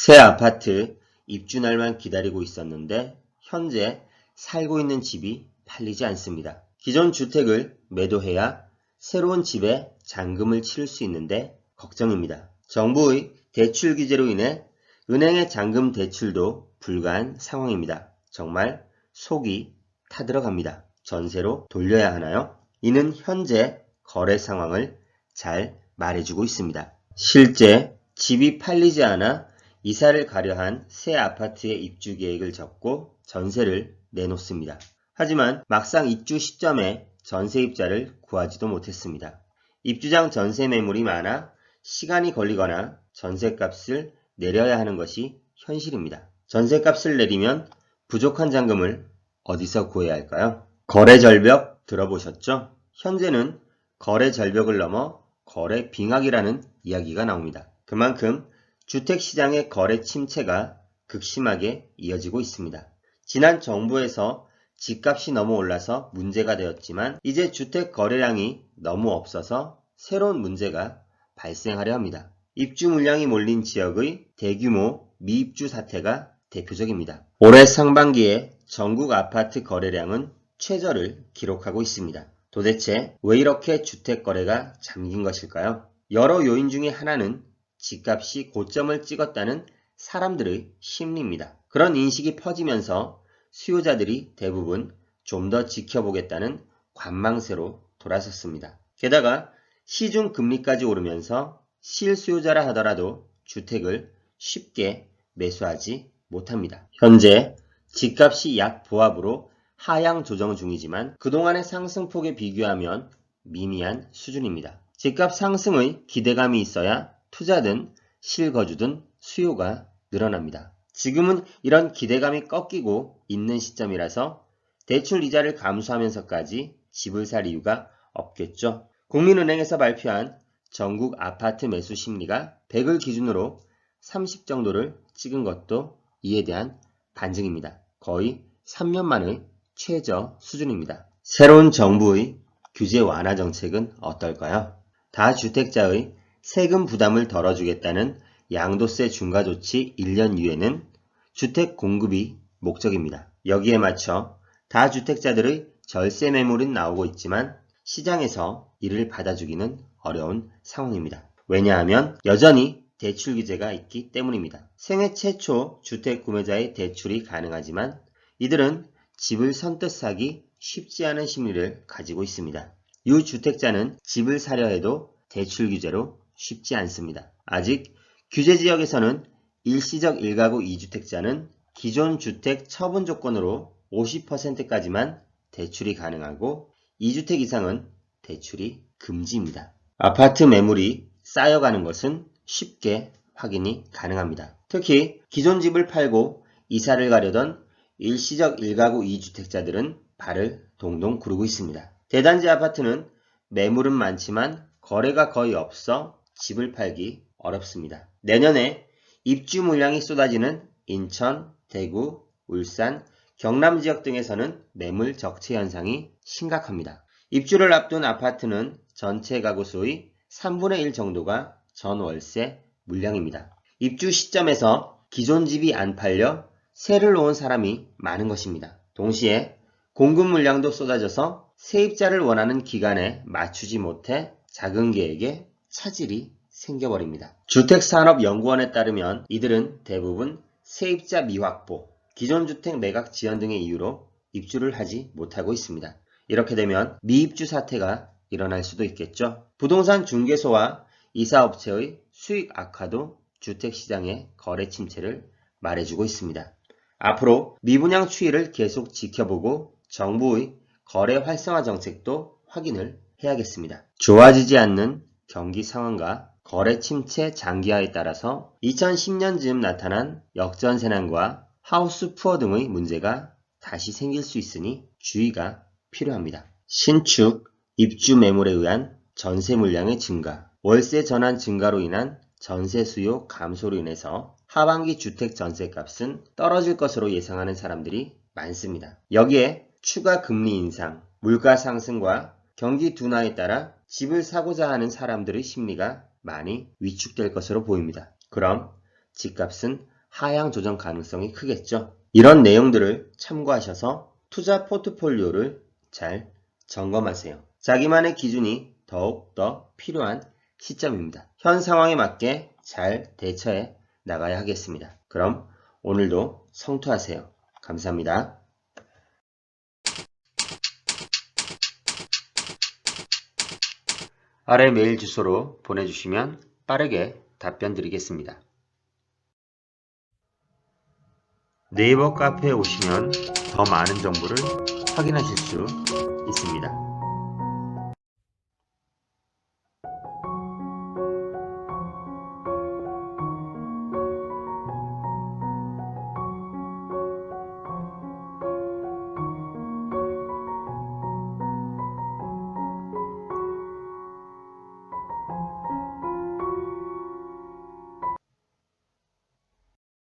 새 아파트 입주 날만 기다리고 있었는데 현재 살고 있는 집이 팔리지 않습니다. 기존 주택을 매도해야 새로운 집에 잔금을 치를 수 있는데 걱정입니다. 정부의 대출 규제로 인해 은행의 잔금 대출도 불가한 상황입니다. 정말 속이 타들어갑니다. 전세로 돌려야 하나요? 이는 현재 거래 상황을 잘 말해주고 있습니다. 실제 집이 팔리지 않아 이사를 가려 한 새 아파트의 입주 계획을 적고 전세를 내놓습니다. 하지만 막상 입주 시점에 전세입자를 구하지도 못했습니다. 입주장 전세 매물이 많아 시간이 걸리거나 전세값을 내려야 하는 것이 현실입니다. 전세값을 내리면 부족한 잔금을 어디서 구해야 할까요? 거래 절벽 들어보셨죠? 현재는 거래 절벽을 넘어 거래 빙하기라는 이야기가 나옵니다. 그만큼 주택시장의 거래 침체가 극심하게 이어지고 있습니다. 지난 정부에서 집값이 너무 올라서 문제가 되었지만 이제 주택 거래량이 너무 없어서 새로운 문제가 발생하려 합니다. 입주 물량이 몰린 지역의 대규모 미입주 사태가 대표적입니다. 올해 상반기에 전국 아파트 거래량은 최저를 기록하고 있습니다. 도대체 왜 이렇게 주택 거래가 잠긴 것일까요? 여러 요인 중에 하나는 집값이 고점을 찍었다는 사람들의 심리입니다. 그런 인식이 퍼지면서 수요자들이 대부분 좀 더 지켜보겠다는 관망세로 돌아섰습니다. 게다가 시중 금리까지 오르면서 실수요자라 하더라도 주택을 쉽게 매수하지 못합니다. 현재 집값이 약 보합으로 하향 조정 중이지만 그동안의 상승폭에 비교하면 미미한 수준입니다. 집값 상승의 기대감이 있어야 투자든 실거주든 수요가 늘어납니다. 지금은 이런 기대감이 꺾이고 있는 시점이라서 대출 이자를 감수하면서까지 집을 살 이유가 없겠죠. 국민은행에서 발표한 전국 아파트 매수 심리가 100을 기준으로 30 정도를 찍은 것도 이에 대한 반증입니다. 거의 3년 만의 최저 수준입니다. 새로운 정부의 규제 완화 정책은 어떨까요? 다주택자의 세금 부담을 덜어주겠다는 양도세 중과 조치 1년 이후에는 주택 공급이 목적입니다. 여기에 맞춰 다주택자들의 절세 매물은 나오고 있지만 시장에서 이를 받아주기는 어려운 상황입니다. 왜냐하면 여전히 대출 규제가 있기 때문입니다. 생애 최초 주택 구매자의 대출이 가능하지만 이들은 집을 선뜻 사기 쉽지 않은 심리를 가지고 있습니다. 유주택자는 집을 사려 해도 대출 규제로 쉽지 않습니다. 아직 규제 지역에서는 일시적 1가구 2주택자는 기존 주택 처분 조건으로 50%까지만 대출이 가능하고 2주택 이상은 대출이 금지입니다. 아파트 매물이 쌓여가는 것은 쉽게 확인이 가능합니다. 특히 기존 집을 팔고 이사를 가려던 일시적 1가구 2주택자들은 발을 동동 구르고 있습니다. 대단지 아파트는 매물은 많지만 거래가 거의 없어 집을 팔기 어렵습니다. 내년에 입주 물량이 쏟아지는 인천, 대구, 울산, 경남 지역 등에서는 매물 적체 현상이 심각합니다. 입주를 앞둔 아파트는 전체 가구 수의 3분의 1 정도가 전월세 물량입니다. 입주 시점에서 기존 집이 안 팔려 세를 놓은 사람이 많은 것입니다. 동시에 공급 물량도 쏟아져서 세입자를 원하는 기간에 맞추지 못해 작은 계획에 차질이 생겨버립니다. 주택산업연구원에 따르면 이들은 대부분 세입자 미확보, 기존 주택 매각 지연 등의 이유로 입주를 하지 못하고 있습니다. 이렇게 되면 미입주 사태가 일어날 수도 있겠죠. 부동산 중개소와 이사업체의 수익 악화도 주택시장의 거래 침체를 말해주고 있습니다. 앞으로 미분양 추이를 계속 지켜보고 정부의 거래 활성화 정책도 확인을 해야겠습니다. 좋아지지 않는 경기 상황과 거래 침체 장기화에 따라서 2010년쯤 나타난 역전세난과 하우스 푸어 등의 문제가 다시 생길 수 있으니 주의가 필요합니다. 신축, 입주 매물에 의한 전세 물량의 증가, 월세 전환 증가로 인한 전세 수요 감소로 인해서 하반기 주택 전세값은 떨어질 것으로 예상하는 사람들이 많습니다. 여기에 추가 금리 인상, 물가 상승과 경기 둔화에 따라 집을 사고자 하는 사람들의 심리가 많이 위축될 것으로 보입니다. 그럼 집값은 하향 조정 가능성이 크겠죠. 이런 내용들을 참고하셔서 투자 포트폴리오를 잘 점검하세요. 자기만의 기준이 더욱더 필요한 시점입니다. 현 상황에 맞게 잘 대처해 나가야 하겠습니다. 그럼 오늘도 성투하세요. 감사합니다. 아래 메일 주소로 보내주시면 빠르게 답변 드리겠습니다. 네이버 카페에 오시면 더 많은 정보를 확인하실 수 있습니다.